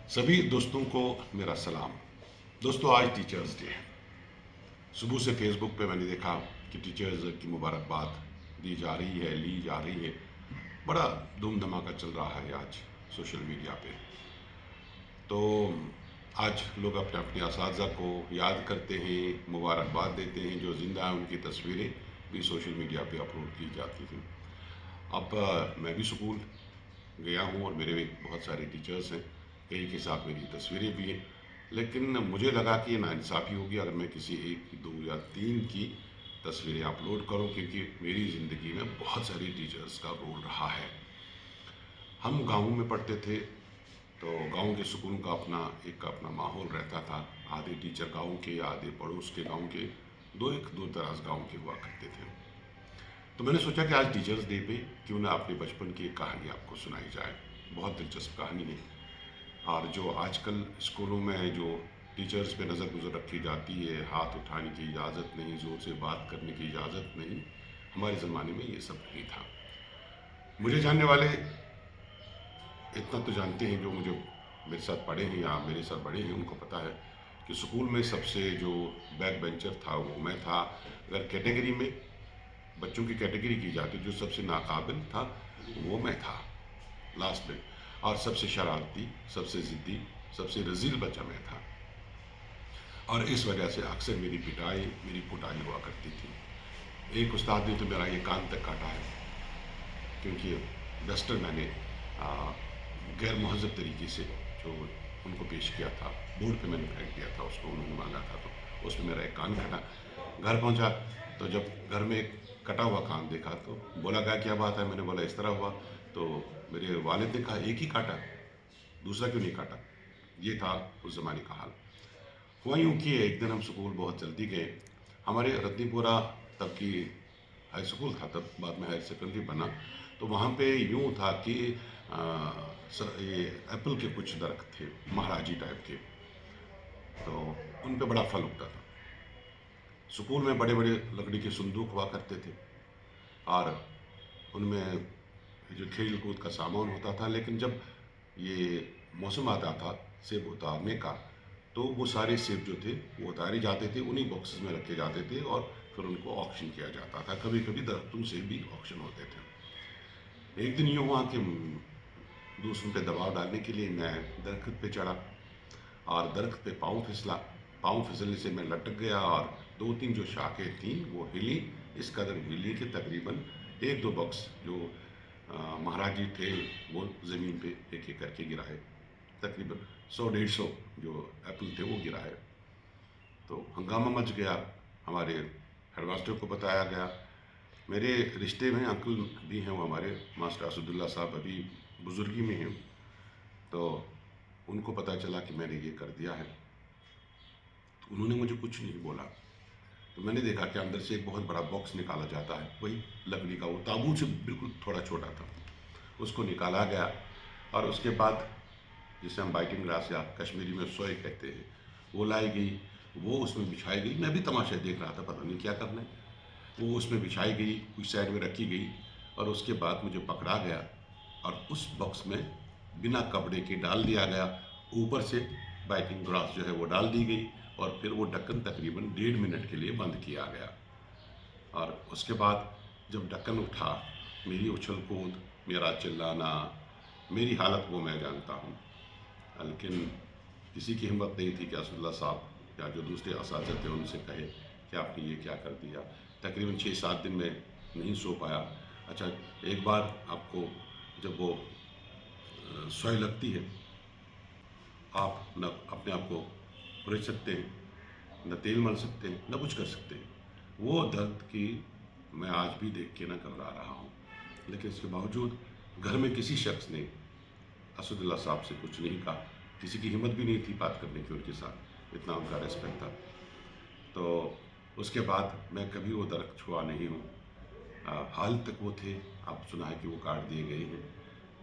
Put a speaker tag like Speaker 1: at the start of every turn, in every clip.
Speaker 1: सभी दोस्तों को मेरा सलाम। दोस्तों, आज टीचर्स डे है। सुबह से फेसबुक पे मैंने देखा कि टीचर्स की मुबारकबाद दी जा रही है, ली जा रही है। बड़ा धूम धमाका चल रहा है आज सोशल मीडिया पे। तो आज लोग अपने अपने असातिज़ा को याद करते हैं, मुबारकबाद देते हैं। जो ज़िंदा हैं उनकी तस्वीरें भी सोशल मीडिया पे अपलोड की जाती हैं। अब मैं भी स्कूल गया हूँ और मेरे भी बहुत सारे टीचर्स हैं, कई के साथ मेरी तस्वीरें भी हैं। लेकिन मुझे लगा कि ये नाइंसाफ़ी होगी अगर मैं किसी एक, दो या तीन की तस्वीरें अपलोड करूं, क्योंकि मेरी ज़िंदगी में बहुत सारी टीचर्स का रोल रहा है। हम गाँव में पढ़ते थे, तो गांव के सुकून का अपना माहौल रहता था। आधे टीचर गांव के, आधे पड़ोस के गांव के, दो दराज गांव के हुआ करते थे। तो मैंने सोचा कि आज टीचर्स डे पे क्यों ना अपने बचपन की एक कहानी आपको सुनाई जाए। बहुत दिलचस्प कहानी है। और जो आजकल स्कूलों में जो टीचर्स पे नज़र गुजर रखी जाती है, हाथ उठाने की इजाज़त नहीं, ज़ोर से बात करने की इजाज़त नहीं, हमारे ज़माने में ये सब नहीं था। मुझे जानने वाले इतना तो जानते हैं, जो मुझे मेरे साथ पढ़े हैं या मेरे साथ बड़े हैं, उनको पता है कि स्कूल में सबसे जो बैक बेंचर था वो मैं था। अगर कैटेगरी में बच्चों की कैटेगरी की जाती, जो सबसे नाकाबिल था वो मैं था लास्ट में। और सबसे शरारती, सबसे ज़िद्दी, सबसे रज़ील बच्चा मैं था। और इस वजह से अक्सर मेरी पिटाई, मेरी कुटाई हुआ करती थी। एक उस्ताद ने तो मेरा ये कान तक काटा है, क्योंकि डस्टर मैंने गैर महज़ब तरीके से जो उनको पेश किया था, बोर्ड पे मैंने फेंक दिया था उसको, उन्होंने मांगा था तो उसमें मेरा एक कान कटा। घर पहुंचा तो जब घर में एक कटा हुआ कान देखा तो बोला गया क्या बात है। मैंने बोला इस तरह हुआ, तो मेरे वालिद ने कहा एक ही काटा, दूसरा क्यों नहीं काटा। ये था उस ज़माने का हाल। हुआ यूँ कि एक दिन हम स्कूल बहुत जल्दी गए। हमारे रत्नीपुरा तब की हाई स्कूल था, तब बाद में हायर सेकेंडरी बना। तो वहाँ पे यूँ था कि ये एप्पल के कुछ दरख्त थे, महाराजी टाइप के, तो उन पे बड़ा फल उगता था। स्कूल में बड़े बड़े लकड़ी के संदूक हुआ करते थे और उनमें जो खेल कूद का सामान होता था। लेकिन जब ये मौसम आता था सेब उतारने का, तो वो सारे सेब जो थे वो उतारे जाते थे, उन्हीं बॉक्सेस में रखे जाते थे और फिर उनको ऑक्शन किया जाता था। कभी कभी दरख्तों से भी ऑक्शन होते थे। एक दिन यूँ हुआ कि दूसरों पे दबाव डालने के लिए मैं दरख्त पे चढ़ा और दरख्त पे पाँव फिसला। पाँव फिसलने से मैं लटक गया और दो तीन जो शाखें थीं वो हिली। इस कदर हिली कि तकरीबन एक दो बॉक्स जो महाराज जी थे वो ज़मीन पे एक एक करके गिराए। तकरीबन 100-150 जो एप्पल थे वो गिराए। तो हंगामा मच गया। हमारे हेडमास्टर को बताया गया। मेरे रिश्ते में अंकल भी हैं, वो हमारे मास्टर असदुल्ला साहब अभी बुजुर्गी में हैं। तो उनको पता चला कि मैंने ये कर दिया है, तो उन्होंने मुझे कुछ नहीं बोला। तो मैंने देखा कि अंदर से एक बहुत बड़ा बॉक्स निकाला जाता है, वही लकड़ी का, वो ताबूत से बिल्कुल थोड़ा छोटा था। उसको निकाला गया और उसके बाद जिसे हम बाइटिंग ग्लास या कश्मीरी में सोए कहते हैं, वो लाई गई, वो उसमें बिछाई गई। मैं भी तमाशा देख रहा था, पता नहीं क्या करना है। वो उसमें बिछाई गई, कुछ साइड में रखी गई और उसके बाद मुझे पकड़ा गया और उस बॉक्स में बिना कपड़े के डाल दिया गया। ऊपर से बाइटिंग ग्लास जो है वो डाल दी गई और फिर वो ढक्कन तकरीबन 1.5 मिनट के लिए बंद किया गया। और उसके बाद जब ढक्कन उठा, मेरी उछल कूद, मेरा चिल्लाना, मेरी हालत वो मैं जानता हूँ। लेकिन किसी की हिम्मत नहीं थी कि असदुल्ला साहब या जो दूसरे असातिज़ा थे उनसे कहे कि आपने ये क्या कर दिया। तकरीबन 6-7 दिन में नहीं सो पाया। अच्छा, एक बार आपको जब वो सोई लगती है, आप न अपने आप को कुरेद सकते हैं, न तेल मल सकते हैं, न कुछ कर सकते हैं। वो दर्द की मैं आज भी देख के न घबरा रहा हूँ। लेकिन इसके बावजूद घर में किसी शख्स ने असदुल्ला साहब से कुछ नहीं कहा। किसी की हिम्मत भी नहीं थी बात करने की उनके साथ, इतना उनका रेस्पेक्ट था। तो उसके बाद मैं कभी वो दरख्त छुआ नहीं हूँ। हाल तक वो थे, आप सुना है कि वो काट दिए गए हैं।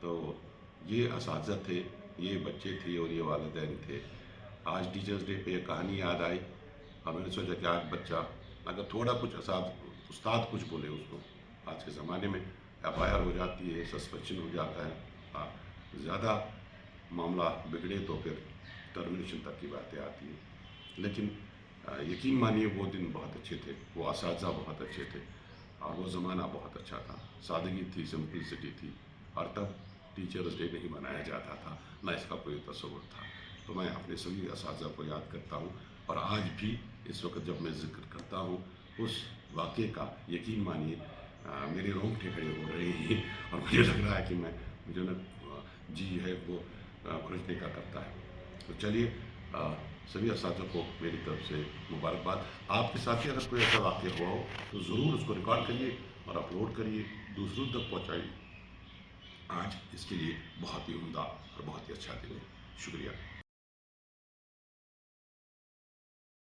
Speaker 1: तो ये असातिज़ा थे, ये बच्चे थे और ये वालिदैन थे। आज टीचर्स डे पे ये कहानी याद आई और मैंने सोचा कि आज बच्चा अगर थोड़ा कुछ उस्ताद कुछ बोले उसको, आज के ज़माने में FIR हो जाती है, सस्पेंशन हो जाता है। ज़्यादा معاملہ بگڑے تو پھر ٹرمینیشن تک کی باتیں آتی ہیں، لیکن یقین مانیے وہ دن بہت اچھے تھے، وہ اساتذہ بہت اچھے تھے، اور وہ زمانہ بہت اچھا تھا، سادگی تھی، سمپلسٹی تھی، اور تب ٹیچرز ڈے نہیں منایا جاتا تھا، نہ اس کا کوئی تصور تھا۔ تو میں اپنے سبھی اساتذہ کو یاد کرتا ہوں، اور آج بھی اس وقت جب میں ذکر کرتا ہوں اس واقعے کا، یقین مانیے میرے رونگٹے کھڑے ہو رہے ہیں، اور مجھے لگ رہا ہے کہ مجھے نا جی ہے وہ کھرچنے کا کرتا ہے۔ تو چلیے سبھی اساتذہ کو میری طرف سے مبارکباد۔ آپ کے ساتھ اگر کوئی ایسا واقعہ ہوا ہو تو ضرور اس کو ریکارڈ کریے اور اپلوڈ کریے، دوسروں تک پہنچائیے۔ آج اس کے لیے بہت ہی عمدہ اور بہت ہی اچھا دن ہے۔ شکریہ۔